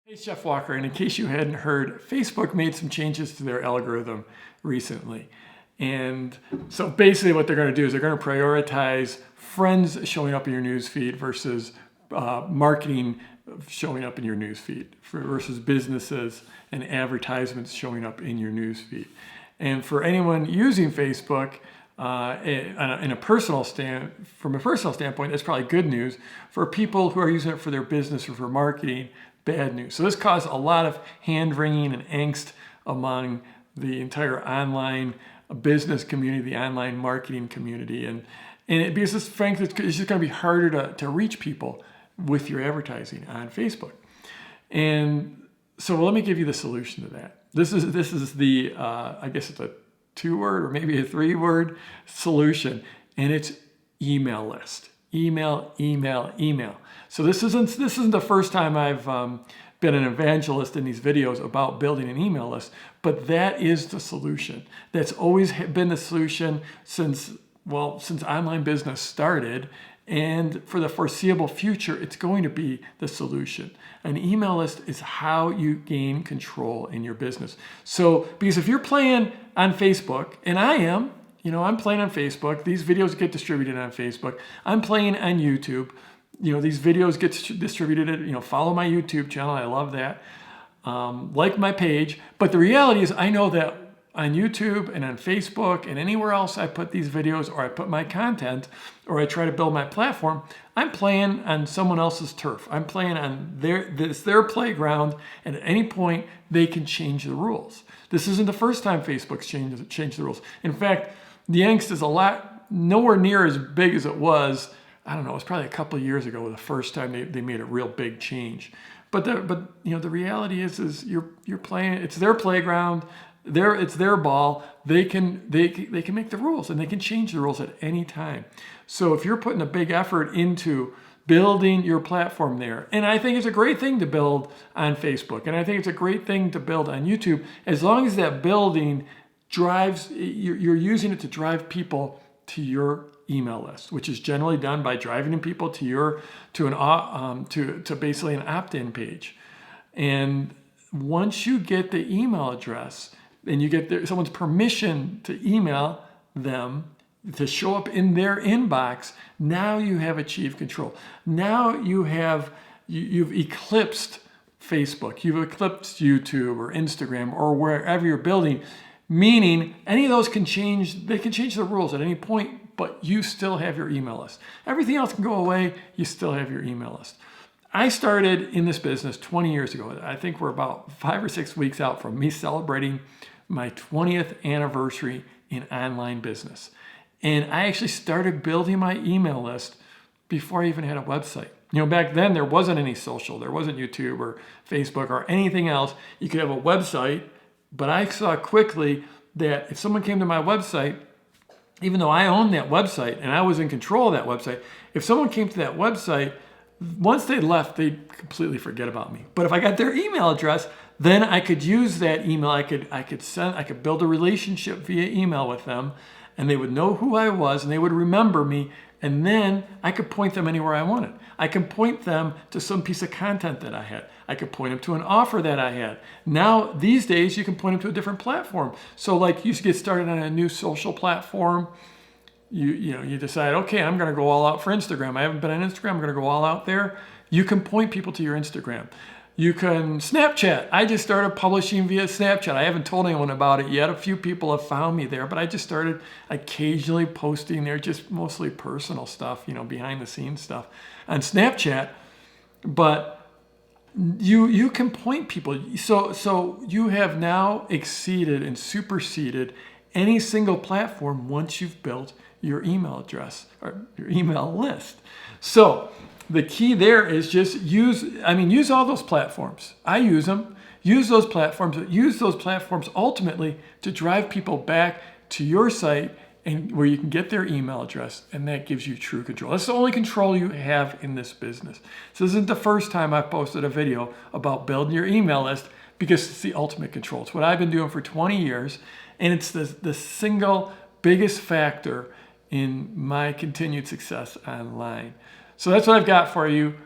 Hey, Chef Walker, and in case you hadn't heard, Facebook made some changes to their algorithm recently. And so basically what they're going to do is they're going to prioritize friends showing up in your newsfeed versus marketing showing up in your newsfeed versus businesses and advertisements showing up in your newsfeed. And for anyone using Facebook, from a personal standpoint, that's probably good news. For people who are using it for their business or for marketing, bad news. So this caused a lot of hand-wringing and angst among the entire online business community, the online marketing community, because it's frankly, it's just going to be harder to reach people with your advertising on Facebook. And so let me give you the solution to that. This is the I guess it's a 2-word or maybe a 3-word solution, and it's email list. Email. So this isn't the first time I've been an evangelist in these videos about building an email list, but that is the solution. That's always been the solution since online business started, and for the foreseeable future, it's going to be the solution. An email list is how you gain control in your business. So, because if you're playing on Facebook, and I am, I'm playing on Facebook, these videos get distributed on Facebook, I'm playing on YouTube, these videos get distributed, follow my YouTube channel, I love that, like my page, but the reality is I know that on YouTube and on Facebook and anywhere else I put these videos or I put my content or I try to build my platform, I'm playing on someone else's turf. I'm playing on their playground, and at any point they can change the rules. This isn't the first time Facebook's changed the rules. In fact, the angst is nowhere near as big as it was. I don't know, it was probably a couple of years ago the first time they made a real big change. But the reality is you're playing, it's their playground. It's their ball. They can make the rules, and they can change the rules at any time. So if you're putting a big effort into building your platform there, and I think it's a great thing to build on Facebook, and I think it's a great thing to build on YouTube, as long as that building drives, you're using it to drive people to your email list, which is generally done by driving people to basically an opt-in page. And once you get the email address, and you get someone's permission to email them, to show up in their inbox, now you have achieved control. Now you've eclipsed Facebook, you've eclipsed YouTube or Instagram or wherever you're building, meaning any of those they can change the rules at any point, but you still have your email list. Everything else can go away, you still have your email list. I started in this business 20 years ago. I think we're about 5 or 6 weeks out from me celebrating my 20th anniversary in online business. And I actually started building my email list before I even had a website. Back then there wasn't any social, there wasn't YouTube or Facebook or anything else. You could have a website, but I saw quickly that if someone came to my website, even though I owned that website and I was in control of that website, if someone came to that website, once they left, they'd completely forget about me. But if I got their email address, then I could use that email. I could build a relationship via email with them, and they would know who I was, and they would remember me, and then I could point them anywhere I wanted. I could point them to some piece of content that I had. I could point them to an offer that I had. Now, these days, you can point them to a different platform. So like you get started on a new social platform, you decide, okay, I'm going to go all out for Instagram. I haven't been on Instagram. I'm going to go all out there. You can point people to your Instagram. You can Snapchat. I just started publishing via Snapchat. I haven't told anyone about it yet. A few people have found me there, but I just started occasionally posting there, just mostly personal stuff, behind the scenes stuff on Snapchat. But you can point people. So you have now exceeded and superseded any single platform once you've built your email address or your email list. So the key there is just use all those platforms. I use them. Use those platforms. Use those platforms ultimately to drive people back to your site and where you can get their email address, and that gives you true control. That's the only control you have in this business. So this isn't the first time I've posted a video about building your email list, because it's the ultimate control. It's what I've been doing for 20 years, and it's the single biggest factor in my continued success online. So that's what I've got for you.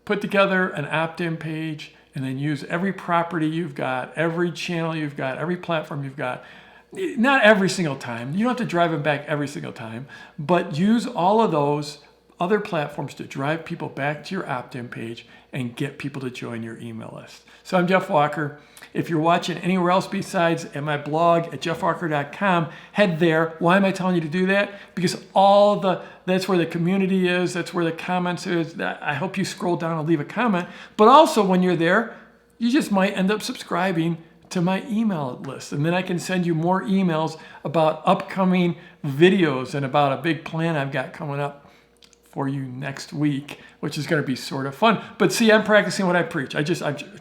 Put together an opt-in page, and then use every property you've got, every channel you've got, every platform you've got. Not every single time. You don't have to drive them back every single time, but use all of those other platforms to drive people back to your opt-in page and get people to join your email list. So I'm Jeff Walker. If you're watching anywhere else besides at my blog at jeffwalker.com, head there. Why am I telling you to do that? Because that's where the community is. That's where the comments is. I hope you scroll down and leave a comment. But also when you're there, you just might end up subscribing to my email list. And then I can send you more emails about upcoming videos and about a big plan I've got coming up for you next week, which is going to be sort of fun. But see, I'm practicing what I preach. I'm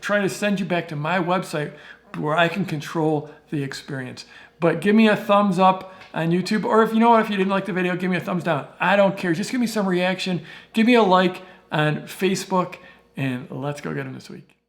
trying to send you back to my website where I can control the experience. But give me a thumbs up on YouTube, or if you didn't like the video, give me a thumbs down. I don't care. Just give me some reaction. Give me a like on Facebook, and let's go get them this week.